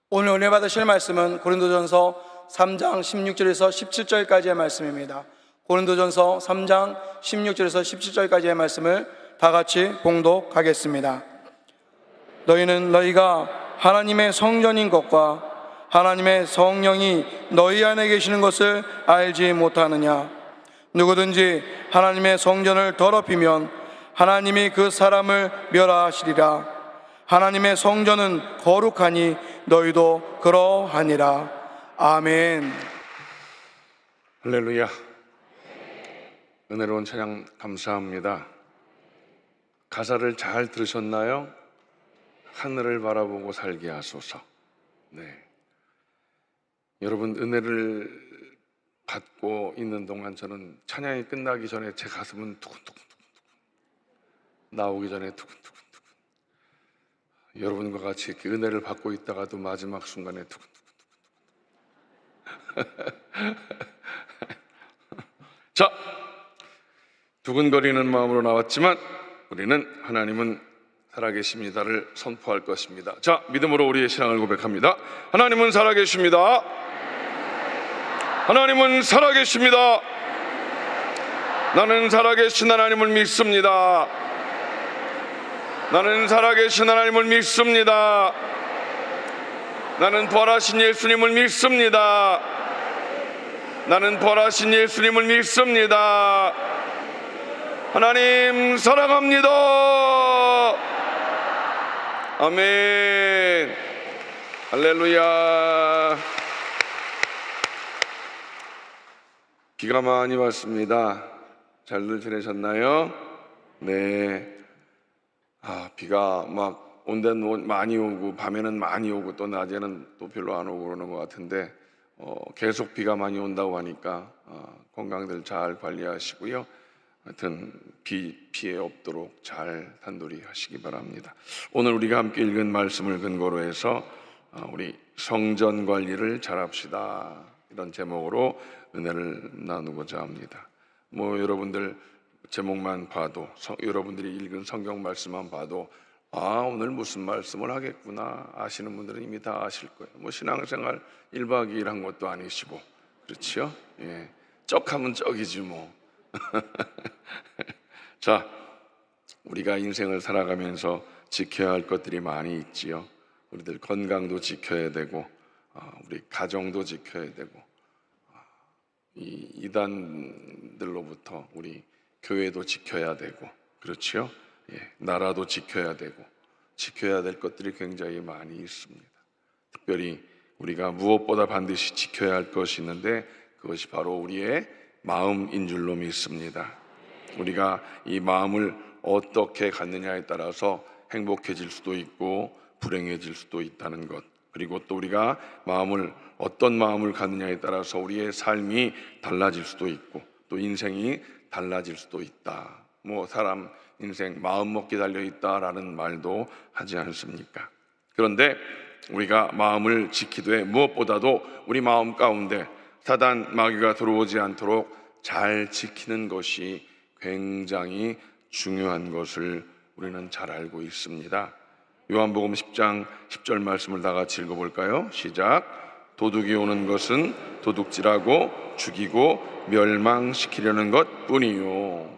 오늘 은혜 받으실 말씀은 고린도전서 3장 16절에서 17절까지의 말씀입니다. 고린도전서 3장 16절에서 17절까지의 말씀을 다 같이 봉독하겠습니다. 너희는 너희가 하나님의 성전인 것과 하나님의 성령이 너희 안에 계시는 것을 알지 못하느냐? 누구든지 하나님의 성전을 더럽히면 하나님이 그 사람을 멸하시리라. 하나님의 성전은 거룩하니 너희도 그러하니라. 아멘. 할렐루야. 은혜로운 찬양 감사합니다. 가사를 잘 들으셨나요? 하늘을 바라보고 살게 하소서. 네. 여러분, 은혜를 받고 있는 동안 저는 찬양이 끝나기 전에 제 가슴은 두근두근 나오기 전에 두근두근 여러분과 같이 이렇게 은혜를 받고 있다가도 마지막 순간에 두근두근 자, 두근거리는 마음으로 나왔지만 우리는 하나님은 살아계십니다를 선포할 것입니다. 자, 믿음으로 우리의 신앙을 고백합니다. 하나님은 살아계십니다. 하나님은 살아계십니다. 나는 살아계신 하나님을 믿습니다. 나는 살아계신 하나님을 믿습니다. 나는 부활하신 예수님을 믿습니다. 나는 부활하신 예수님을 믿습니다. 하나님 사랑합니다. 아멘. 할렐루야. 비가 많이 왔습니다. 잘들 지내셨나요? 네. 비가 막 온 데는 많이 오고 밤에는 많이 오고 또 낮에는 또 별로 안 오고 그러는 것 같은데 계속 비가 많이 온다고 하니까 건강들 잘 관리하시고요. 하여튼 비 피해 없도록 잘 단돌이 하시기 바랍니다. 오늘 우리가 함께 읽은 말씀을 근거로 해서 우리 성전 관리를 잘합시다, 이런 제목으로 은혜를 나누고자 합니다. 여러분들 제목만 봐도, 여러분들이 읽은 성경 말씀만 봐도 오늘 무슨 말씀을 하겠구나 아시는 분들은 이미 다 아실 거예요. 신앙생활 1박 2일 한 것도 아니시고, 그렇죠? 예, 쩍하면 쩍이지 뭐. 자, 우리가 인생을 살아가면서 지켜야 할 것들이 많이 있지요. 우리들 건강도 지켜야 되고, 우리 가정도 지켜야 되고, 이 이단들로부터 우리 교회도 지켜야 되고, 그렇죠? 예, 나라도 지켜야 되고, 지켜야 될 것들이 굉장히 많이 있습니다. 특별히 우리가 무엇보다 반드시 지켜야 할 것이 있는데 그것이 바로 우리의 마음인 줄로 믿습니다. 우리가 이 마음을 어떻게 갖느냐에 따라서 행복해질 수도 있고 불행해질 수도 있다는 것, 그리고 또 우리가 어떤 마음을 갖느냐에 따라서 우리의 삶이 달라질 수도 있고 또 인생이 달라질 수도 있다. 사람 인생 마음 먹기 달려있다라는 말도 하지 않습니까? 그런데 우리가 마음을 지키되 무엇보다도 우리 마음 가운데 사단 마귀가 들어오지 않도록 잘 지키는 것이 굉장히 중요한 것을 우리는 잘 알고 있습니다. 요한복음 10장 10절 말씀을 다 같이 읽어볼까요? 시작. 도둑이 오는 것은 도둑질하고 죽이고 멸망시키려는 것뿐이요.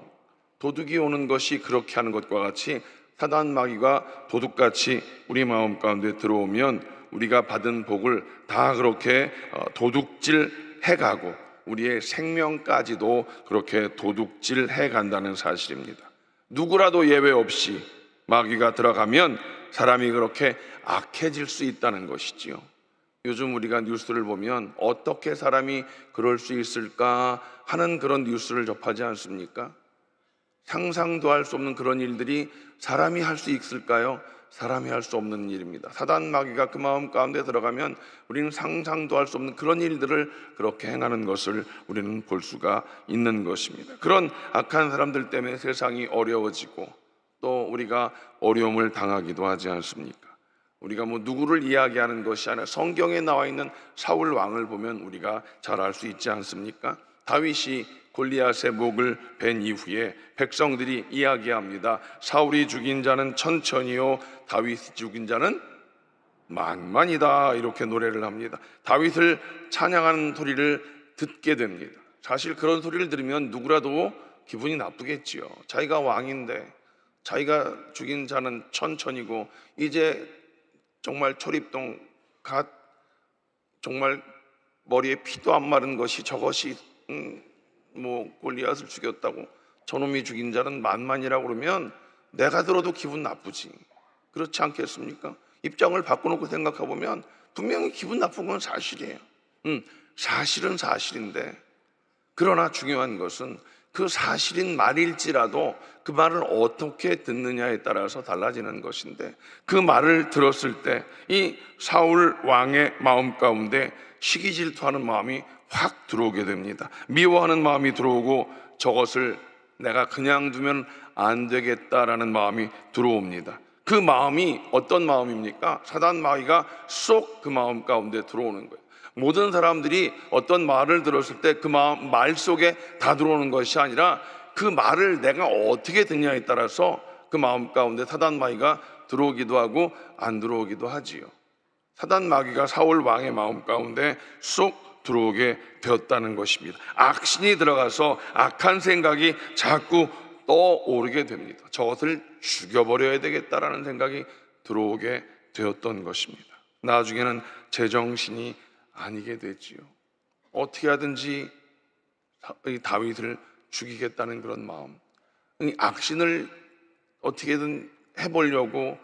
도둑이 오는 것이 그렇게 하는 것과 같이 사단 마귀가 도둑같이 우리 마음 가운데 들어오면 우리가 받은 복을 다 그렇게 도둑질 해가고 우리의 생명까지도 그렇게 도둑질 해간다는 사실입니다. 누구라도 예외 없이 마귀가 들어가면 사람이 그렇게 악해질 수 있다는 것이지요. 요즘 우리가 뉴스를 보면 어떻게 사람이 그럴 수 있을까 하는 그런 뉴스를 접하지 않습니까? 상상도 할 수 없는 그런 일들이 사람이 할 수 있을까요? 사람이 할 수 없는 일입니다. 사단 마귀가 그 마음 가운데 들어가면 우리는 상상도 할 수 없는 그런 일들을 그렇게 행하는 것을 우리는 볼 수가 있는 것입니다. 그런 악한 사람들 때문에 세상이 어려워지고 또 우리가 어려움을 당하기도 하지 않습니까? 우리가 누구를 이야기하는 것이 아니라 성경에 나와 있는 사울 왕을 보면 우리가 잘 알 수 있지 않습니까? 다윗이 골리앗의 목을 벤 이후에 백성들이 이야기합니다. 사울이 죽인 자는 천천히요, 다윗이 죽인 자는 만만이다 이렇게 노래를 합니다. 다윗을 찬양하는 소리를 듣게 됩니다. 사실 그런 소리를 들으면 누구라도 기분이 나쁘겠지요. 자기가 왕인데 자기가 죽인 자는 천천이고 이제 정말 초립동 갓 정말 머리에 피도 안 마른 것이 저것이 골리앗을 죽였다고 저놈이 죽인 자는 만만이라고 그러면 내가 들어도 기분 나쁘지. 그렇지 않겠습니까? 입장을 바꿔놓고 생각해 보면 분명히 기분 나쁜 건 사실이에요. 사실은 사실인데, 그러나 중요한 것은 그 사실인 말일지라도 그 말을 어떻게 듣느냐에 따라서 달라지는 것인데, 그 말을 들었을 때 이 사울 왕의 마음 가운데 시기 질투하는 마음이 확 들어오게 됩니다. 미워하는 마음이 들어오고 저것을 내가 그냥 두면 안 되겠다라는 마음이 들어옵니다. 그 마음이 어떤 마음입니까? 사단 마귀가 쏙 그 마음 가운데 들어오는 거예요. 모든 사람들이 어떤 말을 들었을 때 그 말 속에 다 들어오는 것이 아니라 그 말을 내가 어떻게 듣냐에 따라서 그 마음 가운데 사단 마귀가 들어오기도 하고 안 들어오기도 하지요. 사단 마귀가 사울 왕의 마음 가운데 쏙 들어오게 되었다는 것입니다. 악신이 들어가서 악한 생각이 자꾸 떠오르게 됩니다. 저것을 죽여버려야 되겠다라는 생각이 들어오게 되었던 것입니다. 나중에는 제정신이 아니게 됐지요. 어떻게 하든지 다윗을 죽이겠다는 그런 마음, 이 악신을 어떻게든 해보려고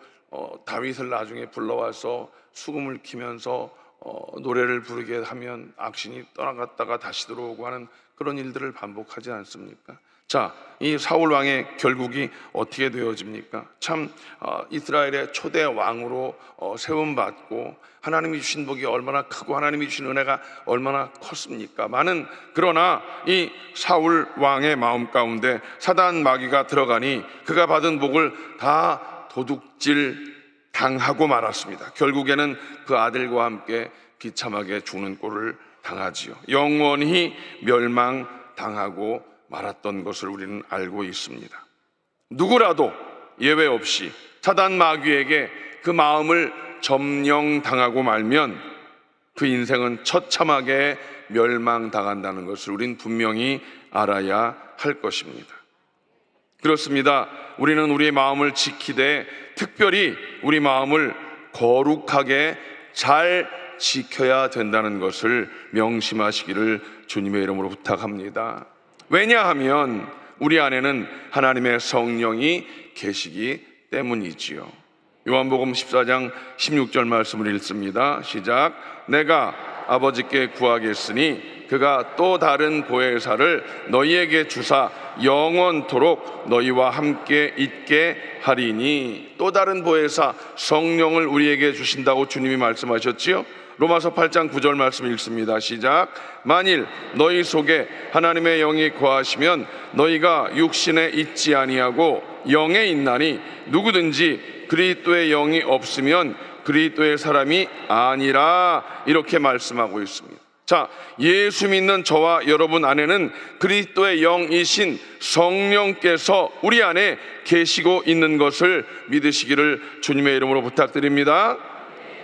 다윗을 나중에 불러와서 수금을 키면서 노래를 부르게 하면 악신이 떠나갔다가 다시 들어오고 하는 그런 일들을 반복하지 않습니까? 자, 이 사울 왕의 결국이 어떻게 되어집니까? 참 이스라엘의 초대 왕으로 세움받고 하나님이 주신 복이 얼마나 크고 하나님이 주신 은혜가 얼마나 컸습니까? 그러나 이 사울 왕의 마음 가운데 사단 마귀가 들어가니 그가 받은 복을 다 도둑질 당하고 말았습니다. 결국에는 그 아들과 함께 비참하게 죽는 꼴을 당하지요. 영원히 멸망당하고 말았던 것을 우리는 알고 있습니다. 누구라도 예외 없이 사단 마귀에게 그 마음을 점령당하고 말면 그 인생은 처참하게 멸망당한다는 것을 우린 분명히 알아야 할 것입니다. 그렇습니다. 우리는 우리의 마음을 지키되 특별히 우리 마음을 거룩하게 잘 지켜야 된다는 것을 명심하시기를 주님의 이름으로 부탁합니다. 왜냐하면 우리 안에는 하나님의 성령이 계시기 때문이지요. 요한복음 14장 16절 말씀을 읽습니다. 시작. 내가 아버지께 구하겠으니 그가 또 다른 보혜사를 너희에게 주사 영원토록 너희와 함께 있게 하리니. 또 다른 보혜사 성령을 우리에게 주신다고 주님이 말씀하셨지요. 로마서 8장 9절 말씀 읽습니다. 시작. 만일 너희 속에 하나님의 영이 거하시면 너희가 육신에 있지 아니하고 영에 있나니 누구든지 그리스도의 영이 없으면 그리스도의 사람이 아니라, 이렇게 말씀하고 있습니다. 자, 예수 믿는 저와 여러분 안에는 그리스도의 영이신 성령께서 우리 안에 계시고 있는 것을 믿으시기를 주님의 이름으로 부탁드립니다.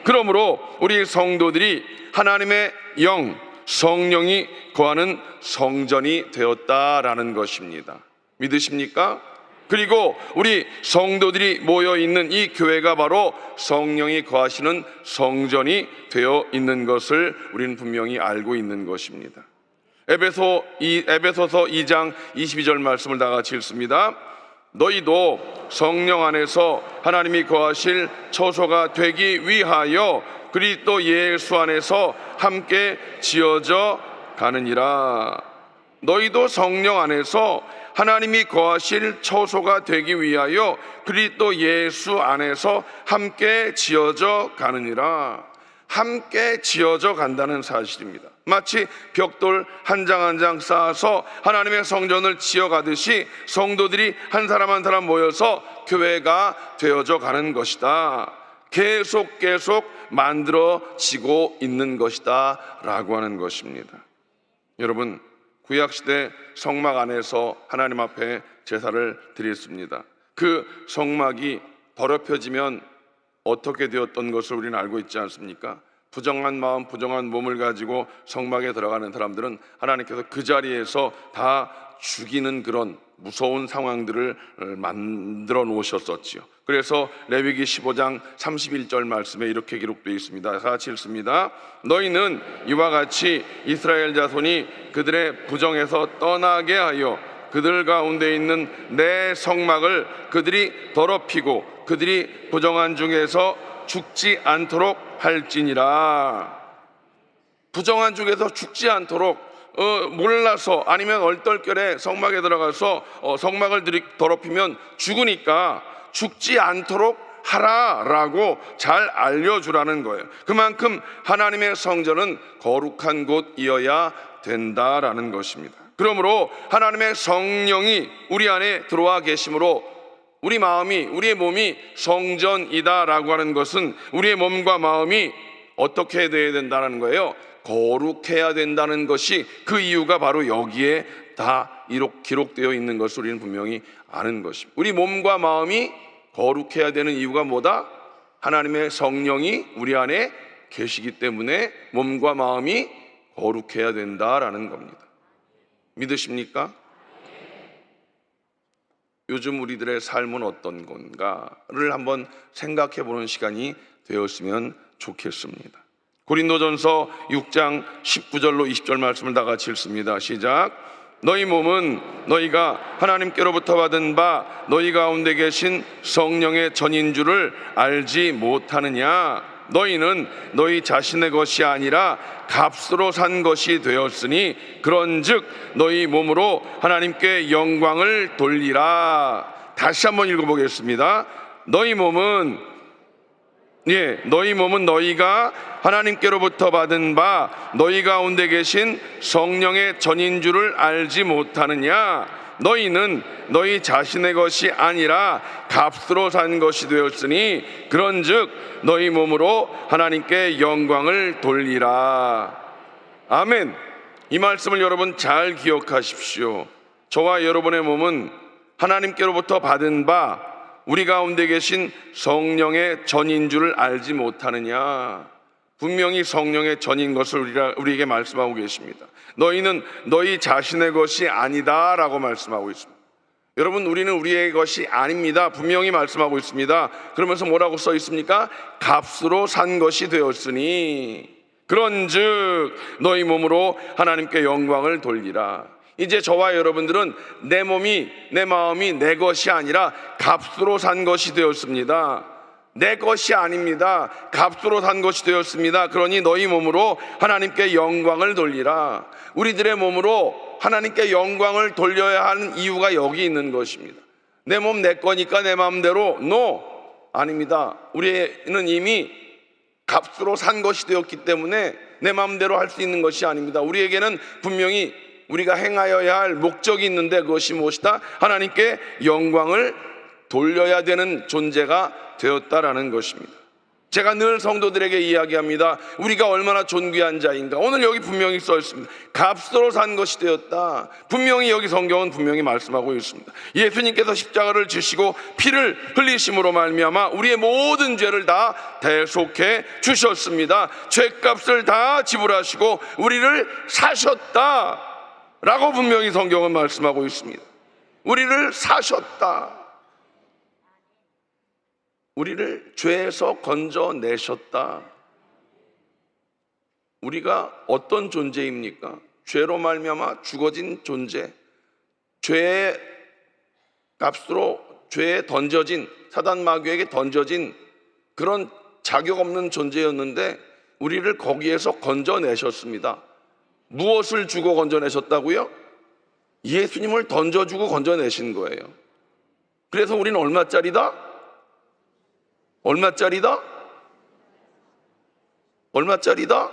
그러므로 우리 성도들이 하나님의 영, 성령이 거하는 성전이 되었다라는 것입니다. 믿으십니까? 그리고 우리 성도들이 모여있는 이 교회가 바로 성령이 거하시는 성전이 되어 있는 것을 우리는 분명히 알고 있는 것입니다. 에베소서 2장 22절 말씀을 다 같이 읽습니다. 너희도 성령 안에서 하나님이 거하실 처소가 되기 위하여 그리스도 예수 안에서 함께 지어져 가느니라. 너희도 성령 안에서 하나님이 거하실 처소가 되기 위하여 그리스도 예수 안에서 함께 지어져 가느니라. 함께 지어져 간다는 사실입니다. 마치 벽돌 한 장 한 장 쌓아서 하나님의 성전을 지어가듯이 성도들이 한 사람 한 사람 모여서 교회가 되어져 가는 것이다. 계속 만들어지고 있는 것이다 라고 하는 것입니다. 여러분, 구약시대 성막 안에서 하나님 앞에 제사를 드렸습니다. 그 성막이 더럽혀지면 어떻게 되었던 것을 우리는 알고 있지 않습니까? 부정한 마음, 부정한 몸을 가지고 성막에 들어가는 사람들은 하나님께서 그 자리에서 다 죽이는 그런 무서운 상황들을 만들어 놓으셨었지요. 그래서 레위기 15장 31절 말씀에 이렇게 기록되어 있습니다. 다 같이 읽습니다. 너희는 이와 같이 이스라엘 자손이 그들의 부정에서 떠나게 하여 그들 가운데 있는 내 성막을 그들이 더럽히고 그들이 부정한 중에서 죽지 않도록 할지니라. 부정한 중에서 죽지 않도록 몰라서 아니면 얼떨결에 성막에 들어가서 성막을 더럽히면 죽으니까 죽지 않도록 하라라고 잘 알려주라는 거예요. 그만큼 하나님의 성전은 거룩한 곳이어야 된다라는 것입니다. 그러므로 하나님의 성령이 우리 안에 들어와 계심으로 우리 마음이, 우리의 몸이 성전이다라고 하는 것은 우리의 몸과 마음이 어떻게 되어야 된다는 거예요? 거룩해야 된다는 것이, 그 이유가 바로 여기에 다 기록되어 있는 것을 우리는 분명히 아는 것입니다. 우리 몸과 마음이 거룩해야 되는 이유가 뭐다? 하나님의 성령이 우리 안에 계시기 때문에 몸과 마음이 거룩해야 된다라는 겁니다. 믿으십니까? 요즘 우리들의 삶은 어떤 건가를 한번 생각해 보는 시간이 되었으면 좋겠습니다. 고린도전서 6장 19절로 20절 말씀을 다 같이 읽습니다. 시작. 너희 몸은 너희가 하나님께로부터 받은 바 너희 가운데 계신 성령의 전인 줄을 알지 못하느냐? 너희는 너희 자신의 것이 아니라 값으로 산 것이 되었으니 그런즉 너희 몸으로 하나님께 영광을 돌리라. 다시 한번 읽어보겠습니다. 너희 몸은 너희가 하나님께로부터 받은 바 너희 가운데 계신 성령의 전인 줄을 알지 못하느냐? 너희는 너희 자신의 것이 아니라 값으로 산 것이 되었으니 그런즉 너희 몸으로 하나님께 영광을 돌리라. 아멘. 이 말씀을 여러분 잘 기억하십시오. 저와 여러분의 몸은 하나님께로부터 받은 바 우리 가운데 계신 성령의 전인 줄을 알지 못하느냐? 분명히 성령의 전인 것을 우리에게 말씀하고 계십니다. 너희는 너희 자신의 것이 아니다 라고 말씀하고 있습니다. 여러분, 우리는 우리의 것이 아닙니다 분명히 말씀하고 있습니다. 그러면서 뭐라고 써 있습니까? 값으로 산 것이 되었으니 그런즉 너희 몸으로 하나님께 영광을 돌리라. 이제 저와 여러분들은 내 몸이, 내 마음이 내 것이 아니라 값으로 산 것이 되었습니다. 내 것이 아닙니다. 값으로 산 것이 되었습니다. 그러니 너희 몸으로 하나님께 영광을 돌리라. 우리들의 몸으로 하나님께 영광을 돌려야 하는 이유가 여기 있는 것입니다. 내 몸 내 거니까 내 마음대로 아닙니다. 우리는 이미 값으로 산 것이 되었기 때문에 내 마음대로 할 수 있는 것이 아닙니다. 우리에게는 분명히 우리가 행하여야 할 목적이 있는데 그것이 무엇이다? 하나님께 영광을 돌려야 되는 존재가 되었다라는 것입니다. 제가 늘 성도들에게 이야기합니다. 우리가 얼마나 존귀한 자인가. 오늘 여기 분명히 써 있습니다. 값으로 산 것이 되었다. 분명히 여기 성경은 분명히 말씀하고 있습니다. 예수님께서 십자가를 지시고 피를 흘리심으로 말미암아 우리의 모든 죄를 다 대속해 주셨습니다. 죄값을 다 지불하시고 우리를 사셨다 라고 분명히 성경은 말씀하고 있습니다. 우리를 사셨다. 우리를 죄에서 건져내셨다. 우리가 어떤 존재입니까? 죄로 말미암아 죽어진 존재, 죄의 값으로 죄에 던져진, 사단 마귀에게 던져진 그런 자격 없는 존재였는데 우리를 거기에서 건져내셨습니다. 무엇을 주고 건져내셨다고요? 예수님을 던져주고 건져내신 거예요. 그래서 우리는 얼마짜리다? 얼마짜리다? 얼마짜리다?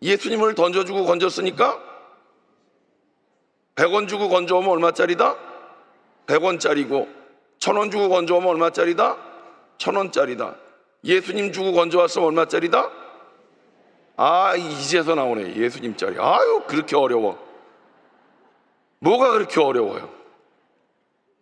예수님을 던져주고 건졌으니까 100원 주고 건져오면 얼마짜리다? 100원짜리고 1000원 주고 건져오면 얼마짜리다? 1000원짜리다. 예수님 주고 건져왔으면 얼마짜리다? 이제서 나오네. 예수님짜리. 아유, 그렇게 어려워. 뭐가 그렇게 어려워요?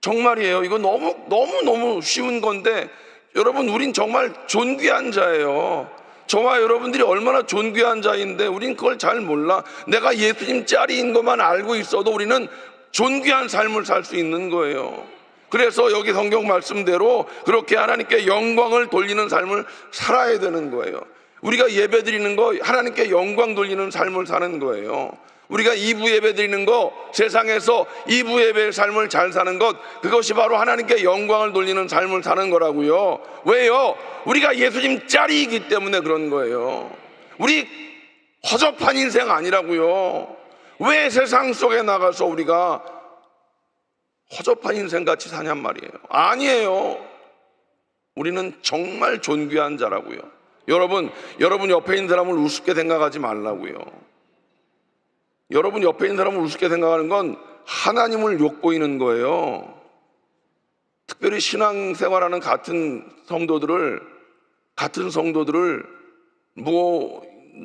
정말이에요. 이거 너무 쉬운 건데 여러분, 우린 정말 존귀한 자예요. 저와 여러분들이 얼마나 존귀한 자인데 우린 그걸 잘 몰라. 내가 예수님 짤인 것만 알고 있어도 우리는 존귀한 삶을 살 수 있는 거예요. 그래서 여기 성경 말씀대로 그렇게 하나님께 영광을 돌리는 삶을 살아야 되는 거예요. 우리가 예배 드리는 거 하나님께 영광 돌리는 삶을 사는 거예요. 우리가 2부 예배 드리는 거, 세상에서 2부 예배의 삶을 잘 사는 것, 그것이 바로 하나님께 영광을 돌리는 삶을 사는 거라고요. 왜요? 우리가 예수님 짤이기 때문에 그런 거예요. 우리 허접한 인생 아니라고요. 왜 세상 속에 나가서 우리가 허접한 인생 같이 사냔 말이에요. 아니에요. 우리는 정말 존귀한 자라고요. 여러분 옆에 있는 사람을 우습게 생각하지 말라고요. 여러분 옆에 있는 사람을 우습게 생각하는 건 하나님을 욕보이는 거예요. 특별히 신앙생활하는 같은 성도들을 뭐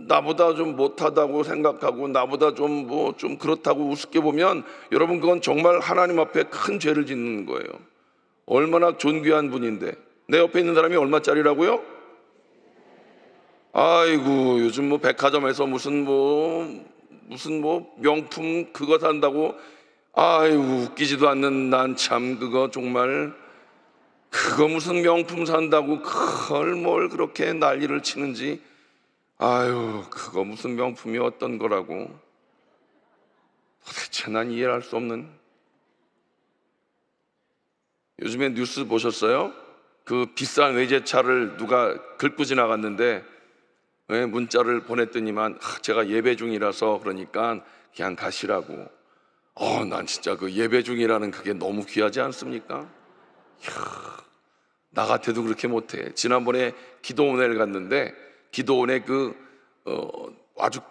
나보다 좀 못하다고 생각하고 나보다 좀 그렇다고 우습게 보면 여러분, 그건 정말 하나님 앞에 큰 죄를 짓는 거예요. 얼마나 존귀한 분인데. 내 옆에 있는 사람이 얼마짜리라고요? 아이고, 요즘 뭐 백화점에서 무슨 명품 그거 산다고, 아이고, 웃기지도 않는 난 참 그거 정말, 그거 무슨 명품 산다고 그걸 뭘 그렇게 난리를 치는지, 아유, 그거 무슨 명품이 어떤 거라고. 도대체 난 이해를 할 수 없는. 요즘에 뉴스 보셨어요? 그 비싼 외제차를 누가 긁고 지나갔는데 문자를 보냈더니만 제가 예배 중이라서 그러니까 그냥 가시라고. 난 진짜 그 예배 중이라는 그게 너무 귀하지 않습니까? 나 같아도 그렇게 못해. 지난번에 기도원에 갔는데 기도원에 아주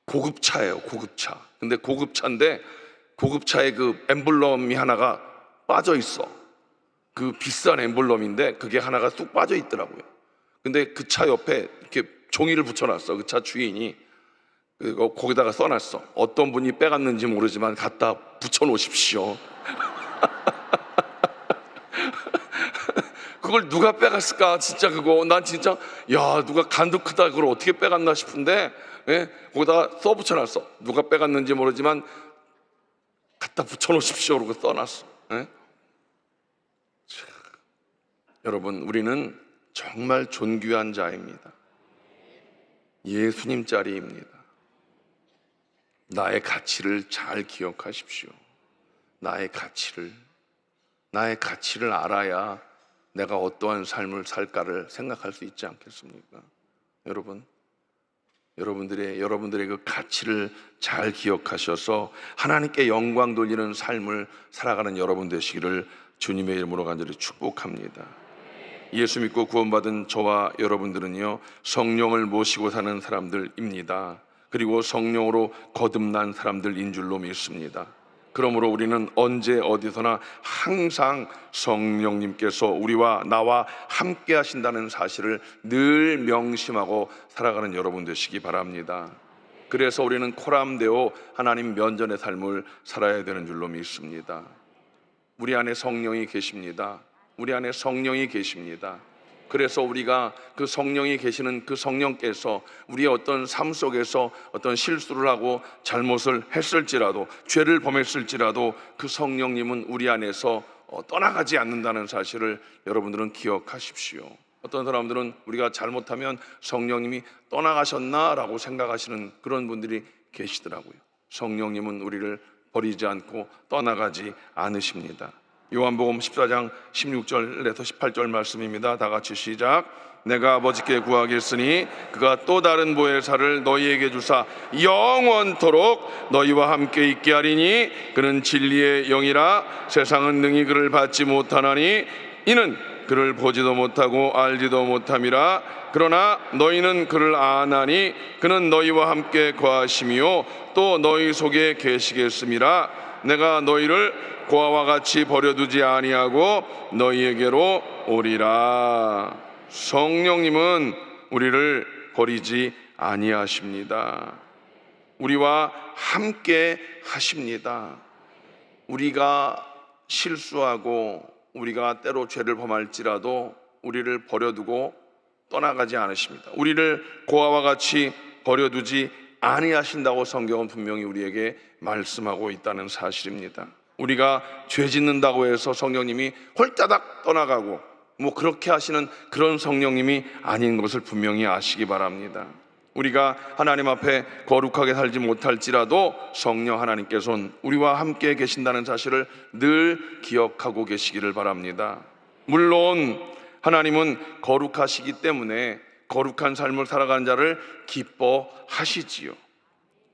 고급차예요. 고급차. 근데 고급차인데 고급차에 그 엠블럼이 하나가 빠져 있어. 그 비싼 엠블럼인데 그게 하나가 쑥 빠져 있더라고요. 근데 그 차 옆에 이렇게 종이를 붙여놨어. 그 차 주인이 거기다가 써놨어. 어떤 분이 빼갔는지 모르지만 갖다 붙여놓으십시오. 그걸 누가 빼갔을까? 진짜 그거 난 진짜 누가 간도 크다 그걸 어떻게 빼갔나 싶은데 거기다가 써 붙여놨어. 누가 빼갔는지 모르지만 갖다 붙여놓으십시오 그러고 써놨어. 여러분, 우리는 정말 존귀한 자입니다. 예수님 자리입니다. 나의 가치를 잘 기억하십시오. 나의 가치를 알아야 내가 어떠한 삶을 살까를 생각할 수 있지 않겠습니까? 여러분들의 그 가치를 잘 기억하셔서 하나님께 영광 돌리는 삶을 살아가는 여러분 되시기를 주님의 이름으로 간절히 축복합니다. 예수 믿고 구원받은 저와 여러분들은요, 성령을 모시고 사는 사람들입니다. 그리고 성령으로 거듭난 사람들인 줄로 믿습니다. 그러므로 우리는 언제 어디서나 항상 성령님께서 우리와 나와 함께 하신다는 사실을 늘 명심하고 살아가는 여러분 되시기 바랍니다. 그래서 우리는 코람되어 하나님 면전의 삶을 살아야 되는 줄로 믿습니다. 우리 안에 성령이 계십니다. 우리 안에 성령이 계십니다. 그래서 우리가 그 성령이 계시는 그 성령께서 우리의 어떤 삶 속에서 어떤 실수를 하고 잘못을 했을지라도, 죄를 범했을지라도 그 성령님은 우리 안에서 떠나가지 않는다는 사실을 여러분들은 기억하십시오. 어떤 사람들은 우리가 잘못하면 성령님이 떠나가셨나라고 생각하시는 그런 분들이 계시더라고요. 성령님은 우리를 버리지 않고 떠나가지 않으십니다. 요한복음 14장 16절에서 18절 말씀입니다. 다 같이 시작. 내가 아버지께 구하겠으니 그가 또 다른 보혜사를 너희에게 주사 영원토록 너희와 함께 있게 하리니 그는 진리의 영이라. 세상은 능히 그를 받지 못하나니 이는 그를 보지도 못하고 알지도 못함이라. 그러나 너희는 그를 아나니 그는 너희와 함께 거하시며 또 너희 속에 계시겠음이라. 내가 너희를 고아와 같이 버려두지 아니하고 너희에게로 오리라. 성령님은 우리를 버리지 아니하십니다. 우리와 함께 하십니다. 우리가 실수하고 우리가 때로 죄를 범할지라도 우리를 버려두고 떠나가지 않으십니다. 우리를 고아와 같이 버려두지 아니하신다고 성경은 분명히 우리에게 말씀하고 있다는 사실입니다. 우리가 죄 짓는다고 해서 성령님이 홀따닥 떠나가고 그렇게 하시는 그런 성령님이 아닌 것을 분명히 아시기 바랍니다. 우리가 하나님 앞에 거룩하게 살지 못할지라도 성령 하나님께서는 우리와 함께 계신다는 사실을 늘 기억하고 계시기를 바랍니다. 물론 하나님은 거룩하시기 때문에 거룩한 삶을 살아가는 자를 기뻐하시지요.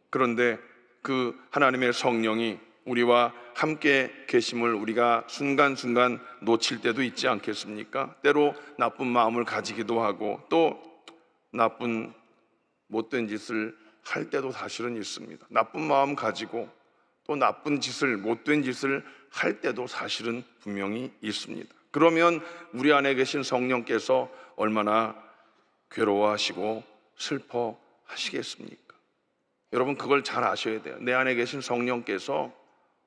그런데 그 하나님의 성령이 우리와 함께 계심을 우리가 순간순간 놓칠 때도 있지 않겠습니까? 때로 나쁜 마음을 가지기도 하고 또 나쁜 못된 짓을 할 때도 사실은 있습니다. 나쁜 마음 가지고 또 나쁜 짓을, 못된 짓을 할 때도 사실은 분명히 있습니다. 그러면 우리 안에 계신 성령께서 얼마나 괴로워하시고 슬퍼하시겠습니까? 여러분, 그걸 잘 아셔야 돼요. 내 안에 계신 성령께서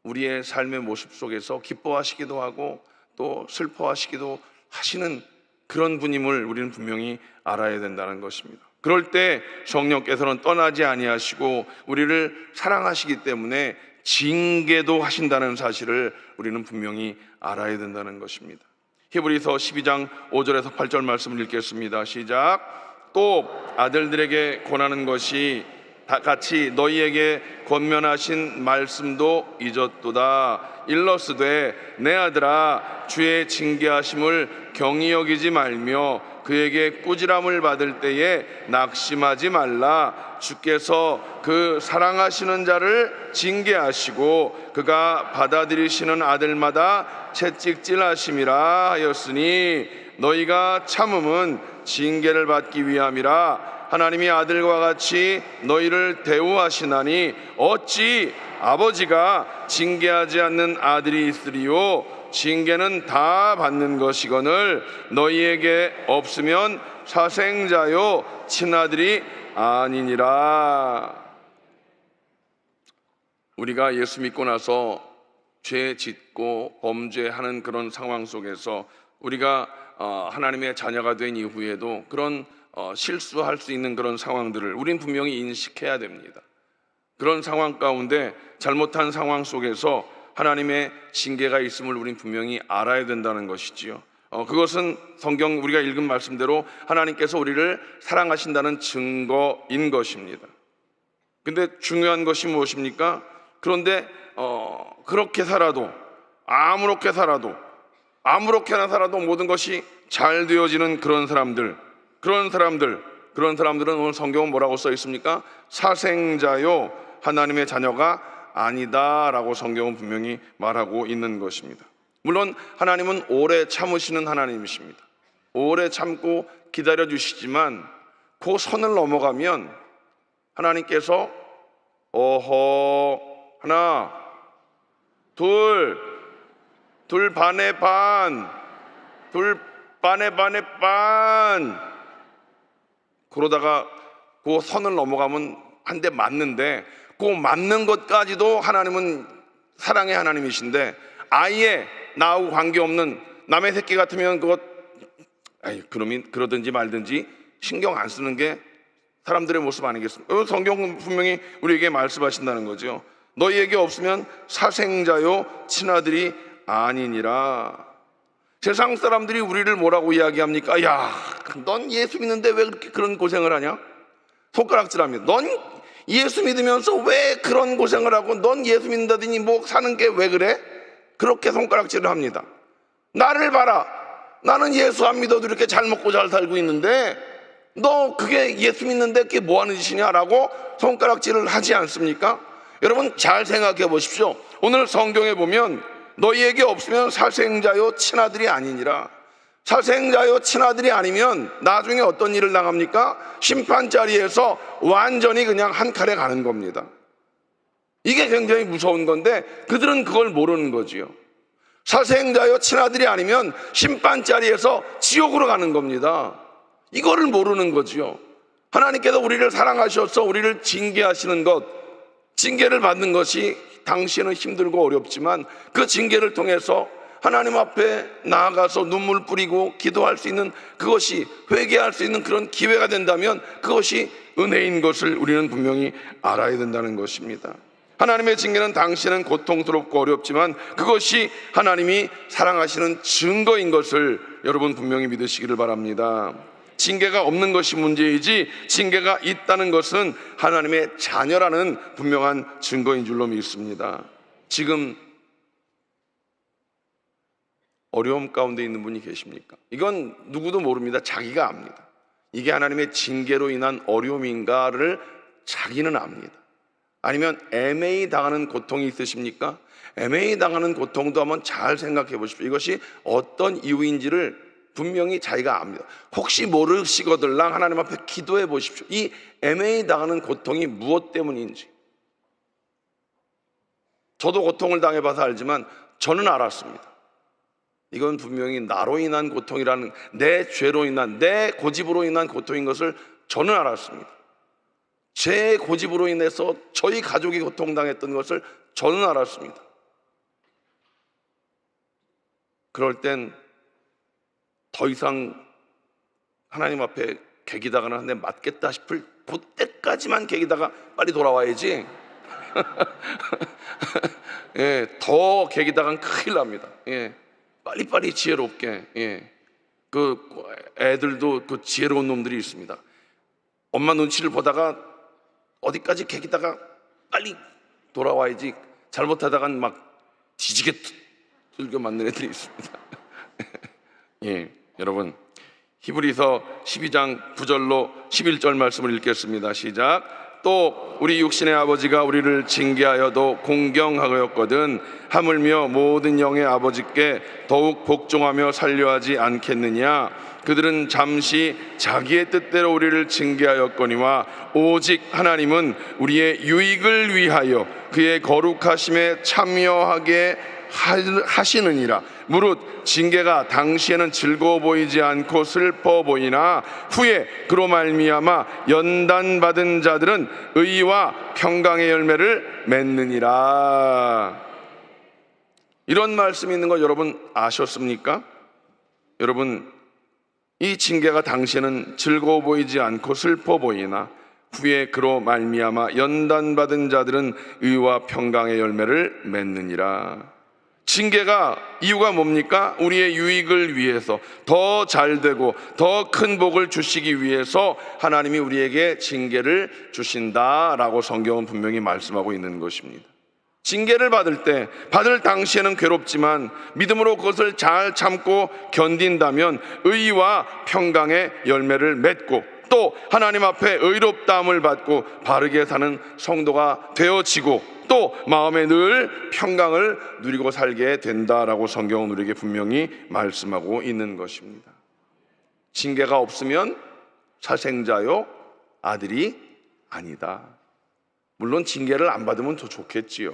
우리의 삶의 모습 속에서 기뻐하시기도 하고 또 슬퍼하시기도 하시는 그런 분임을 우리는 분명히 알아야 된다는 것입니다. 그럴 때 성령께서는 떠나지 아니하시고 우리를 사랑하시기 때문에 징계도 하신다는 사실을 우리는 분명히 알아야 된다는 것입니다. 히브리서 12장 5절에서 8절 말씀을 읽겠습니다. 시작. 또 아들들에게 권하는 것이 다 같이 너희에게 권면하신 말씀도 잊었도다. 일러스되 내 아들아 주의 징계하심을 경히 여기지 말며 그에게 꾸지람을 받을 때에 낙심하지 말라. 주께서 그 사랑하시는 자를 징계하시고 그가 받아들이시는 아들마다 채찍질하심이라 하였으니 너희가 참음은 징계를 받기 위함이라. 하나님이 아들과 같이 너희를 대우하시나니 어찌 아버지가 징계하지 않는 아들이 있으리요. 징계는 다 받는 것이거늘 너희에게 없으면 사생자요 친아들이 아니니라. 우리가 예수 믿고 나서 죄 짓고 범죄하는 그런 상황 속에서 우리가 하나님의 자녀가 된 이후에도 그런 실수할 수 있는 그런 상황들을 우린 분명히 인식해야 됩니다. 그런 상황 가운데 잘못한 상황 속에서 하나님의 징계가 있음을 우린 분명히 알아야 된다는 것이지요. 그것은 성경 우리가 읽은 말씀대로 하나님께서 우리를 사랑하신다는 증거인 것입니다. 근데 중요한 것이 무엇입니까? 그런데 그렇게 살아도 아무렇게나 살아도 모든 것이 잘 되어지는 그런 사람들은 오늘 성경은 뭐라고 써 있습니까? 사생자요 하나님의 자녀가 아니다라고 성경은 분명히 말하고 있는 것입니다. 물론 하나님은 오래 참으시는 하나님이십니다. 오래 참고 기다려주시지만 그 선을 넘어가면 하나님께서 하나 둘 반에 반 둘 반에 반 그러다가 그 선을 넘어가면 한 대 맞는데 그 맞는 것까지도 하나님은 사랑의 하나님이신데 아예 나하고 관계없는 남의 새끼 같으면 그것 그러든지 말든지 신경 안 쓰는 게 사람들의 모습 아니겠습니까? 성경은 분명히 우리에게 말씀하신다는 거죠. 너희에게 없으면 사생자요 친아들이 아니니라. 세상 사람들이 우리를 뭐라고 이야기합니까? 야, 넌 예수 믿는데 왜 그렇게 그런 고생을 하냐? 손가락질합니다. 넌 예수 믿으면서 왜 그런 고생을 하고 넌 예수 믿는다더니 뭐 사는 게 왜 그래? 그렇게 손가락질을 합니다. 나를 봐라. 나는 예수 안 믿어도 이렇게 잘 먹고 잘 살고 있는데 너 그게 예수 믿는데 그게 뭐 하는 짓이냐라고 손가락질을 하지 않습니까? 여러분 잘 생각해 보십시오. 오늘 성경에 보면 너희에게 없으면 사생자요 친아들이 아니니라. 사생자요 친아들이 아니면 나중에 어떤 일을 당합니까? 심판 자리에서 완전히 그냥 한 칼에 가는 겁니다. 이게 굉장히 무서운 건데 그들은 그걸 모르는 거지요. 사생자요 친아들이 아니면 심판 자리에서 지옥으로 가는 겁니다. 이거를 모르는 거지요. 하나님께서 우리를 사랑하셔서 우리를 징계하시는 것, 징계를 받는 것이 당시에는 힘들고 어렵지만 그 징계를 통해서 하나님 앞에 나아가서 눈물 뿌리고 기도할 수 있는, 그것이 회개할 수 있는 그런 기회가 된다면 그것이 은혜인 것을 우리는 분명히 알아야 된다는 것입니다. 하나님의 징계는 당시에는 고통스럽고 어렵지만 그것이 하나님이 사랑하시는 증거인 것을 여러분 분명히 믿으시기를 바랍니다. 징계가 없는 것이 문제이지 징계가 있다는 것은 하나님의 자녀라는 분명한 증거인 줄로 믿습니다. 지금 어려움 가운데 있는 분이 계십니까? 이건 누구도 모릅니다. 자기가 압니다. 이게 하나님의 징계로 인한 어려움인가를 자기는 압니다. 아니면 애매히 당하는 고통이 있으십니까? 애매히 당하는 고통도 한번 잘 생각해 보십시오. 이것이 어떤 이유인지를 분명히 자기가 압니다. 혹시 모르시거들랑 하나님 앞에 기도해 보십시오. 이 애매히 당하는 고통이 무엇 때문인지. 저도 고통을 당해봐서 알지만 저는 알았습니다. 이건 분명히 나로 인한 고통이라는, 내 죄로 인한, 내 고집으로 인한 고통인 것을 저는 알았습니다. 제 고집으로 인해서 저희 가족이 고통당했던 것을 저는 알았습니다. 그럴 땐 더 이상 하나님 앞에 개기다가는 한 대 맞겠다 싶을 그때까지만 개기다가 빨리 돌아와야지. 예, 더 개기다가는 큰일 납니다. 예, 빨리빨리 지혜롭게. 예, 그 애들도 그 지혜로운 놈들이 있습니다. 엄마 눈치를 보다가 어디까지 개기다가 빨리 돌아와야지, 잘못하다간 막 뒤지게 들겨 맞는 애들이 있습니다. 예, 여러분 히브리서 12장 9절로 11절 말씀을 읽겠습니다. 시작. 또 우리 육신의 아버지가 우리를 징계하여도 공경하였거든 하물며 모든 영의 아버지께 더욱 복종하며 살려하지 않겠느냐. 그들은 잠시 자기의 뜻대로 우리를 징계하였거니와 오직 하나님은 우리의 유익을 위하여 그의 거룩하심에 참여하게 하시느니라. 무릇 징계가 당시에는 즐거워 보이지 않고 슬퍼 보이나 후에 그로 말미암아 연단받은 자들은 의와 평강의 열매를 맺느니라. 이런 말씀이 있는 거 여러분 아셨습니까? 여러분, 이 징계가 당시에는 즐거워 보이지 않고 슬퍼 보이나 후에 그로 말미암아 연단받은 자들은 의와 평강의 열매를 맺느니라. 징계가 이유가 뭡니까? 우리의 유익을 위해서, 더 잘되고 더 큰 복을 주시기 위해서 하나님이 우리에게 징계를 주신다라고 성경은 분명히 말씀하고 있는 것입니다. 징계를 받을 때, 받을 당시에는 괴롭지만 믿음으로 그것을 잘 참고 견딘다면 의와 평강의 열매를 맺고 또 하나님 앞에 의롭다함을 받고 바르게 사는 성도가 되어지고 또 마음에 늘 평강을 누리고 살게 된다라고 성경은 우리에게 분명히 말씀하고 있는 것입니다. 징계가 없으면 사생자요 아들이 아니다. 물론 징계를 안 받으면 더 좋겠지요.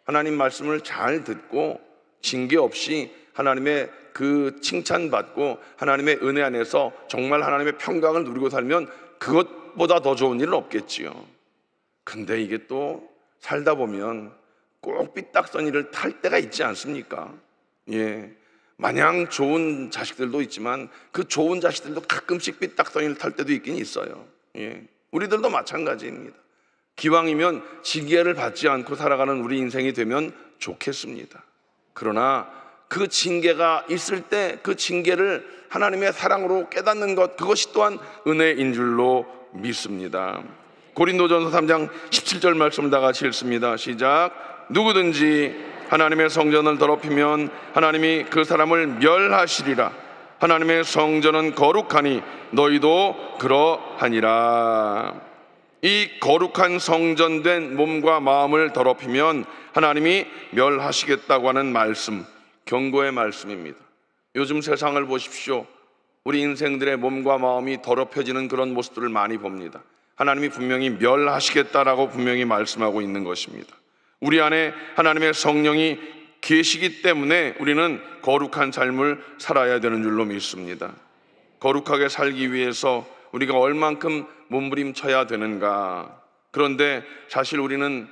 하나님 말씀을 잘 듣고 징계 없이 하나님의 그 칭찬받고 하나님의 은혜 안에서 정말 하나님의 평강을 누리고 살면 그것보다 더 좋은 일은 없겠지요. 근데 이게 또 살다 보면 꼭 삐딱선이를 탈 때가 있지 않습니까? 예, 마냥 좋은 자식들도 있지만 그 좋은 자식들도 가끔씩 삐딱선이를 탈 때도 있긴 있어요. 예, 우리들도 마찬가지입니다. 기왕이면 징계를 받지 않고 살아가는 우리 인생이 되면 좋겠습니다. 그러나 그 징계가 있을 때 그 징계를 하나님의 사랑으로 깨닫는 것, 그것이 또한 은혜인 줄로 믿습니다. 고린도전서 3장 17절 말씀을 다 같이 읽습니다. 시작. 누구든지 하나님의 성전을 더럽히면 하나님이 그 사람을 멸하시리라. 하나님의 성전은 거룩하니 너희도 그러하니라. 이 거룩한 성전된 몸과 마음을 더럽히면 하나님이 멸하시겠다고 하는 말씀, 경고의 말씀입니다. 요즘 세상을 보십시오. 우리 인생들의 몸과 마음이 더럽혀지는 그런 모습들을 많이 봅니다. 하나님이 분명히 멸하시겠다라고 분명히 말씀하고 있는 것입니다. 우리 안에 하나님의 성령이 계시기 때문에 우리는 거룩한 삶을 살아야 되는 줄로 믿습니다. 거룩하게 살기 위해서 우리가 얼만큼 몸부림쳐야 되는가. 그런데 사실 우리는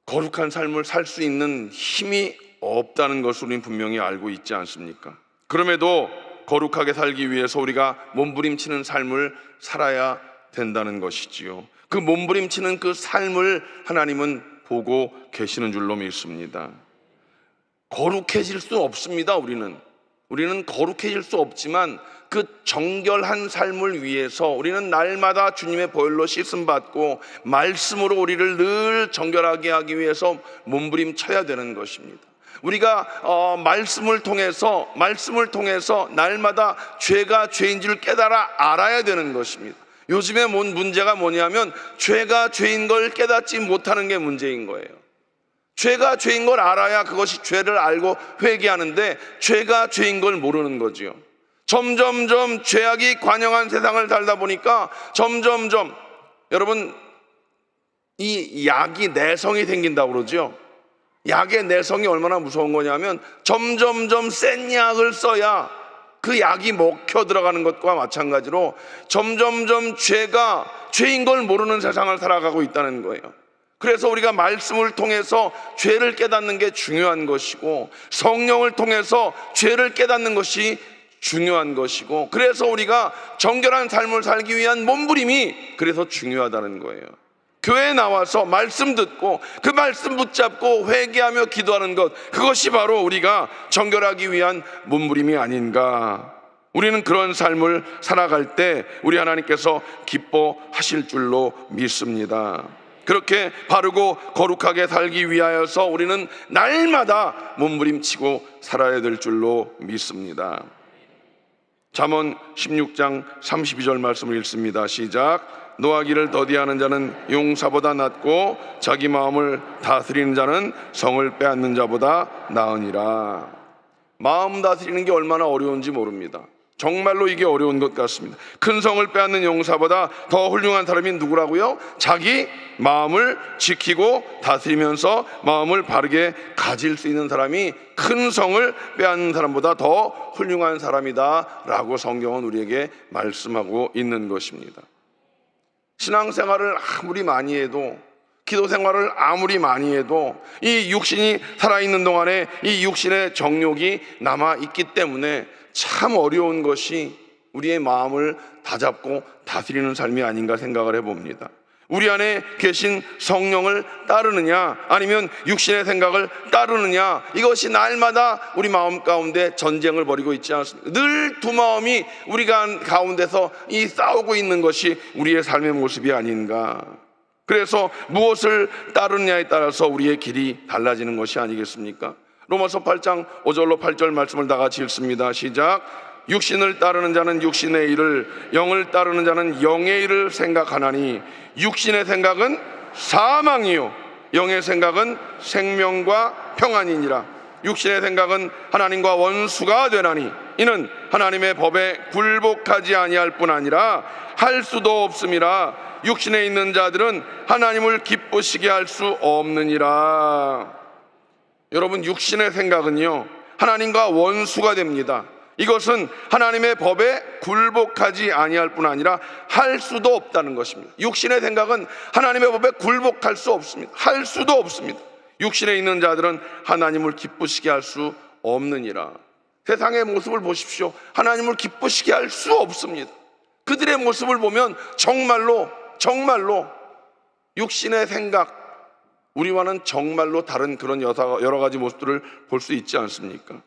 거룩한 삶을 살 수 있는 힘이 없다는 것을 우리는 분명히 알고 있지 않습니까? 그럼에도 거룩하게 살기 위해서 우리가 몸부림치는 삶을 살아야 된다는 것이지요. 그 몸부림치는 그 삶을 하나님은 보고 계시는 줄로 믿습니다. 거룩해질 수 없습니다. 우리는 거룩해질 수 없지만 그 정결한 삶을 위해서 우리는 날마다 주님의 보혈로 씻음받고 말씀으로 우리를 늘 정결하게 하기 위해서 몸부림쳐야 되는 것입니다. 우리가 말씀을 통해서 날마다 죄가 죄인 줄 깨달아 알아야 되는 것입니다. 요즘에 문제가 뭐냐면 죄가 죄인 걸 깨닫지 못하는 게 문제인 거예요. 죄가 죄인 걸 알아야 그것이 죄를 알고 회개하는데 죄가 죄인 걸 모르는 거지요. 점점점 죄악이 관영한 세상을 살다 보니까 점점점 여러분 이 약이 내성이 생긴다고 그러죠. 약의 내성이 얼마나 무서운 거냐면 점점점 센 약을 써야 그 약이 먹혀 들어가는 것과 마찬가지로 점점점 죄가 죄인 걸 모르는 세상을 살아가고 있다는 거예요. 그래서 우리가 말씀을 통해서 죄를 깨닫는 게 중요한 것이고 성령을 통해서 죄를 깨닫는 것이 중요한 것이고 그래서 우리가 정결한 삶을 살기 위한 몸부림이 그래서 중요하다는 거예요. 교회에 나와서 말씀 듣고 그 말씀 붙잡고 회개하며 기도하는 것, 그것이 바로 우리가 정결하기 위한 몸부림이 아닌가. 우리는 그런 삶을 살아갈 때 우리 하나님께서 기뻐하실 줄로 믿습니다. 그렇게 바르고 거룩하게 살기 위하여서 우리는 날마다 몸부림치고 살아야 될 줄로 믿습니다. 잠언 16장 32절 말씀을 읽습니다. 시작. 노하기를 더디하는 자는 용사보다 낫고 자기 마음을 다스리는 자는 성을 빼앗는 자보다 나으니라. 마음 다스리는 게 얼마나 어려운지 모릅니다. 정말로 이게 어려운 것 같습니다. 큰 성을 빼앗는 용사보다 더 훌륭한 사람이 누구라고요? 자기 마음을 지키고 다스리면서 마음을 바르게 가질 수 있는 사람이 큰 성을 빼앗는 사람보다 더 훌륭한 사람이다 라고 성경은 우리에게 말씀하고 있는 것입니다. 신앙생활을 아무리 많이 해도, 기도 생활을 아무리 많이 해도 이 육신이 살아있는 동안에 이 육신의 정욕이 남아있기 때문에 참 어려운 것이 우리의 마음을 다잡고 다스리는 삶이 아닌가 생각을 해봅니다. 우리 안에 계신 성령을 따르느냐 아니면 육신의 생각을 따르느냐, 이것이 날마다 우리 마음 가운데 전쟁을 벌이고 있지 않습니까? 늘 두 마음이 우리가 가운데서 이 싸우고 있는 것이 우리의 삶의 모습이 아닌가. 그래서 무엇을 따르느냐에 따라서 우리의 길이 달라지는 것이 아니겠습니까? 로마서 8장 5절로 8절 말씀을 다 같이 읽습니다. 시작. 육신을 따르는 자는 육신의 일을, 영을 따르는 자는 영의 일을 생각하나니 육신의 생각은 사망이요 영의 생각은 생명과 평안이니라. 육신의 생각은 하나님과 원수가 되나니 이는 하나님의 법에 굴복하지 아니할 뿐 아니라 할 수도 없음이라. 육신에 있는 자들은 하나님을 기쁘시게 할 수 없느니라. 여러분, 육신의 생각은요 하나님과 원수가 됩니다. 이것은 하나님의 법에 굴복하지 아니할 뿐 아니라 할 수도 없다는 것입니다. 육신의 생각은 하나님의 법에 굴복할 수 없습니다. 할 수도 없습니다. 육신에 있는 자들은 하나님을 기쁘시게 할 수 없느니라. 세상의 모습을 보십시오. 하나님을 기쁘시게 할 수 없습니다. 그들의 모습을 보면 정말로 육신의 생각, 우리와는 정말로 다른 그런 여러 가지 모습들을 볼 수 있지 않습니까?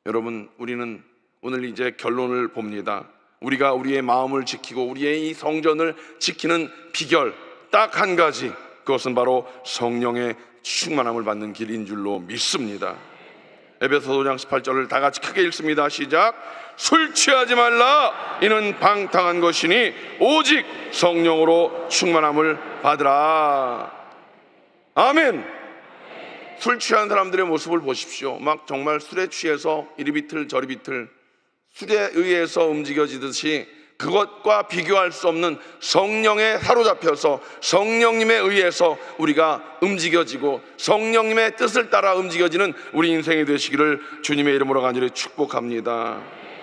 여러분, 우리는 오늘 이제 결론을 봅니다. 우리가 우리의 마음을 지키고 우리의 이 성전을 지키는 비결 딱 한 가지, 그것은 바로 성령의 충만함을 받는 길인 줄로 믿습니다. 에베소서 5장 18절을 다 같이 크게 읽습니다. 시작. 술 취하지 말라. 이는 방탕한 것이니 오직 성령으로 충만함을 받으라. 아멘. 술 취한 사람들의 모습을 보십시오. 막 정말 술에 취해서 이리 비틀 저리 비틀, 술에 의해서 움직여지듯이 그것과 비교할 수 없는 성령에 사로잡혀서 성령님에 의해서 우리가 움직여지고 성령님의 뜻을 따라 움직여지는 우리 인생이 되시기를 주님의 이름으로 간절히 축복합니다.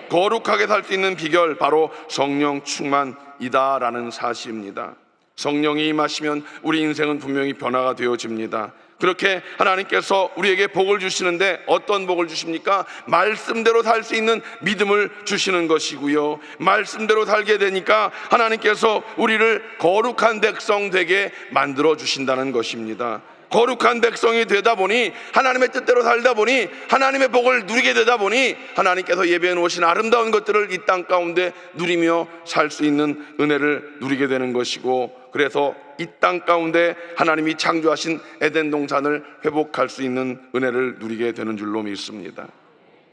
거룩하게 살 수 있는 비결, 바로 성령 충만이다라는 사실입니다. 성령이 임하시면 우리 인생은 분명히 변화가 되어집니다. 그렇게 하나님께서 우리에게 복을 주시는데 어떤 복을 주십니까? 말씀대로 살 수 있는 믿음을 주시는 것이고요, 말씀대로 살게 되니까 하나님께서 우리를 거룩한 백성 되게 만들어 주신다는 것입니다. 거룩한 백성이 되다 보니, 하나님의 뜻대로 살다 보니, 하나님의 복을 누리게 되다 보니 하나님께서 예배해 놓으신 아름다운 것들을 이 땅 가운데 누리며 살 수 있는 은혜를 누리게 되는 것이고, 그래서 이 땅 가운데 하나님이 창조하신 에덴 동산을 회복할 수 있는 은혜를 누리게 되는 줄로 믿습니다.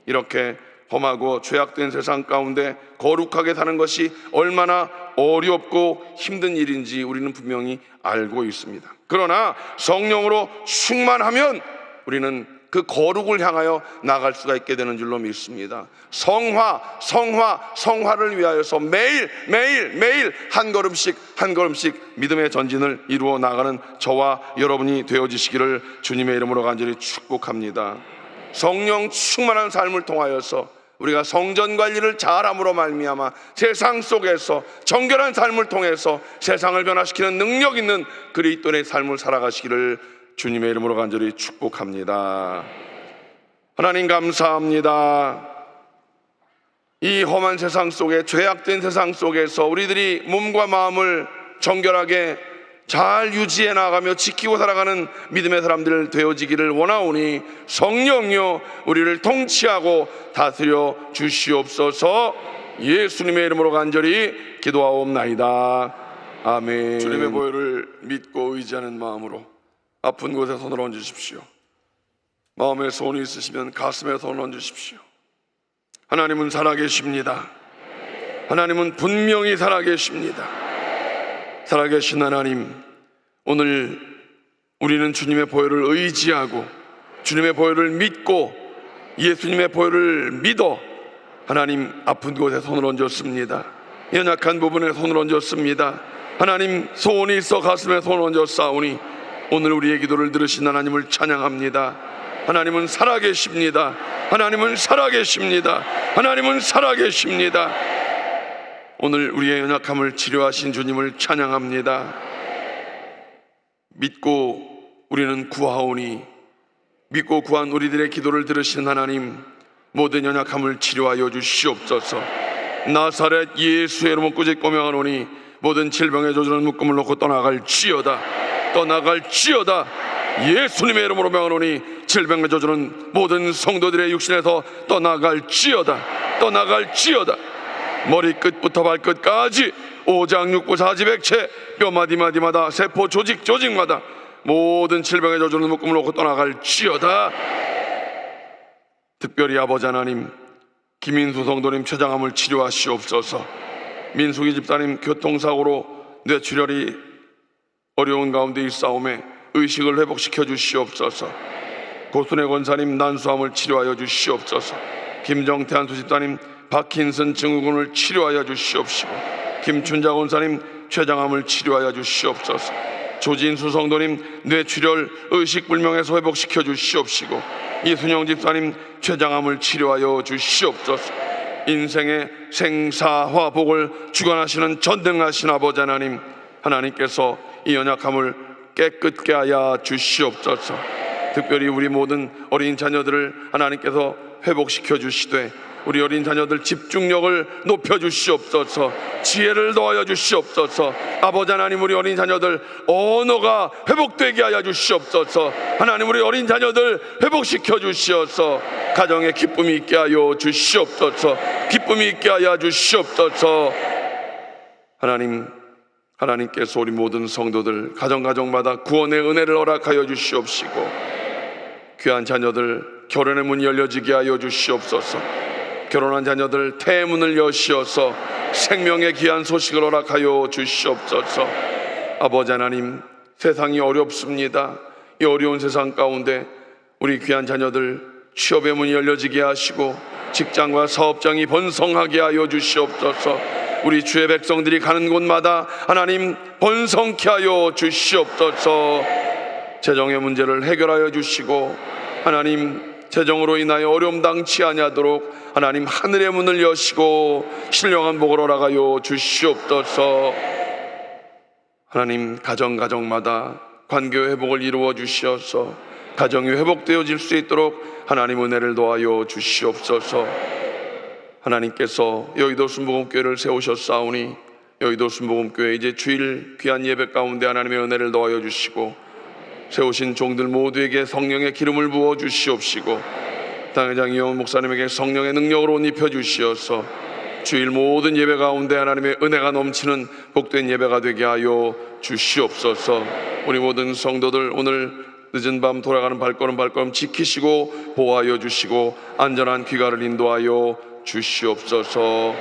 이렇게 험하고 죄악된 세상 가운데 거룩하게 사는 것이 얼마나 어렵고 힘든 일인지 우리는 분명히 알고 있습니다. 그러나 성령으로 충만하면 우리는 그 거룩을 향하여 나갈 수가 있게 되는 줄로 믿습니다. 성화를 위하여서 매일 한 걸음씩 믿음의 전진을 이루어 나가는 저와 여러분이 되어지시기를 주님의 이름으로 간절히 축복합니다. 성령 충만한 삶을 통하여서 우리가 성전 관리를 잘함으로 말미암아 세상 속에서 정결한 삶을 통해서 세상을 변화시키는 능력 있는 그리스도의 삶을 살아가시기를 주님의 이름으로 간절히 축복합니다. 하나님 감사합니다. 이 험한 세상 속에, 죄악된 세상 속에서 우리들이 몸과 마음을 정결하게 잘 유지해 나가며 지키고 살아가는 믿음의 사람들 되어지기를 원하오니 성령이여 우리를 통치하고 다스려 주시옵소서. 예수님의 이름으로 간절히 기도하옵나이다. 아멘. 주님의 보혈을 믿고 의지하는 마음으로 아픈 곳에 손을 얹으십시오. 마음에 소원이 있으시면 가슴에 손을 얹으십시오. 하나님은 살아계십니다. 하나님은 분명히 살아계십니다. 살아계신 하나님, 오늘 우리는 주님의 보혈을 의지하고 주님의 보혈을 믿고 예수님의 보혈을 믿어 하나님 아픈 곳에 손을 얹었습니다. 연약한 부분에 손을 얹었습니다. 하나님 소원이 있어 가슴에 손을 얹었사오니 오늘 우리의 기도를 들으신 하나님을 찬양합니다. 하나님은 살아계십니다. 하나님은 살아계십니다. 하나님은 살아계십니다. 오늘 우리의 연약함을 치료하신 주님을 찬양합니다. 믿고 우리는 구하오니 믿고 구한 우리들의 기도를 들으신 하나님, 모든 연약함을 치료하여 주시옵소서. 나사렛 예수의 이름으로 꾸짖고 명하노니 모든 질병의 조주는 묶음을 놓고 떠나갈지어다. 예수님의 이름으로 명하노니 질병의 조주는 모든 성도들의 육신에서 떠나갈지어다. 머리끝부터 발끝까지 오장 육부 사지백체 뼈마디마디마다 세포 조직마다 모든 질병의 저주는 묶음을 놓고 떠나갈지어다. 특별히 아버지 하나님, 김인수 성도님 췌장암을 치료하시옵소서. 민숙이 집사님 교통사고로 뇌출혈이 어려운 가운데 있사오매 의식을 회복시켜 주시옵소서. 고순의 권사님 난수암을 치료하여 주시옵소서. 김정태 한수 집사님 파킨슨 증후군을 치료하여 주시옵시고, 김춘자 권사님 췌장암을 치료하여 주시옵소서. 조진수 성도님 뇌출혈 의식불명에서 회복시켜 주시옵시고, 이순영 집사님 췌장암을 치료하여 주시옵소서. 인생의 생사화복을 주관하시는 전능하신 아버지 하나님, 하나님께서 이 연약함을 깨끗게 하여 주시옵소서. 특별히 우리 모든 어린 자녀들을 하나님께서 회복시켜 주시되 우리 어린 자녀들 집중력을 높여 주시옵소서. 지혜를 더하여 주시옵소서. 아버지 하나님, 우리 어린 자녀들 언어가 회복되게 하여 주시옵소서. 하나님, 우리 어린 자녀들 회복시켜 주시옵소서. 가정에 기쁨이 있게 하여 주시옵소서. 하나님께서 우리 모든 성도들 가정마다 구원의 은혜를 허락하여 주시옵시고, 귀한 자녀들 결혼의 문이 열려지게 하여 주시옵소서. 결혼한 자녀들 태문을 여시어서 생명의 귀한 소식을 허락하여 주시옵소서. 아버지 하나님, 세상이 어렵습니다. 이 어려운 세상 가운데 우리 귀한 자녀들 취업의 문이 열려지게 하시고 직장과 사업장이 번성하게 하여 주시옵소서. 우리 주의 백성들이 가는 곳마다 하나님 번성케 하여 주시옵소서. 재정의 문제를 해결하여 주시고, 하나님 재정으로 인하여 어려움 당치 아니하도록 하나님 하늘의 문을 여시고 신령한 복을 허락하여 주시옵소서. 하나님 가정마다 관계 회복을 이루어 주시어서 가정이 회복되어질 수 있도록 하나님 은혜를 도하여 주시옵소서. 하나님께서 여의도 순복음교회를 세우셨사오니 여의도 순복음교회 이제 주일 귀한 예배 가운데 하나님의 은혜를 더하여 주시고 세우신 종들 모두에게 성령의 기름을 부어 주시옵시고 당회장 이용 목사님에게 성령의 능력으로 옷 입혀 주시어서 주일 모든 예배 가운데 하나님의 은혜가 넘치는 복된 예배가 되게 하여 주시옵소서. 우리 모든 성도들 오늘 늦은 밤 돌아가는 발걸음 지키시고 보호하여 주시고 안전한 귀가를 인도하여 주시옵소서.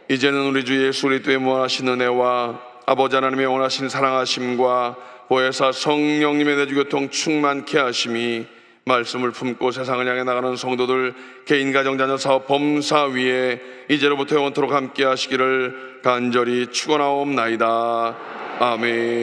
이제는 우리 주 예수 그리스도의 무한하신 은혜와 아버지 하나님의 원하신 사랑하심과 보혜사 성령님의 내주교통 충만케 하심이 말씀을 품고 세상을 향해 나가는 성도들 개인 가정 자녀 사업 범사 위에 이제로부터 영원토록 함께 하시기를 간절히 축원하옵나이다. 아멘.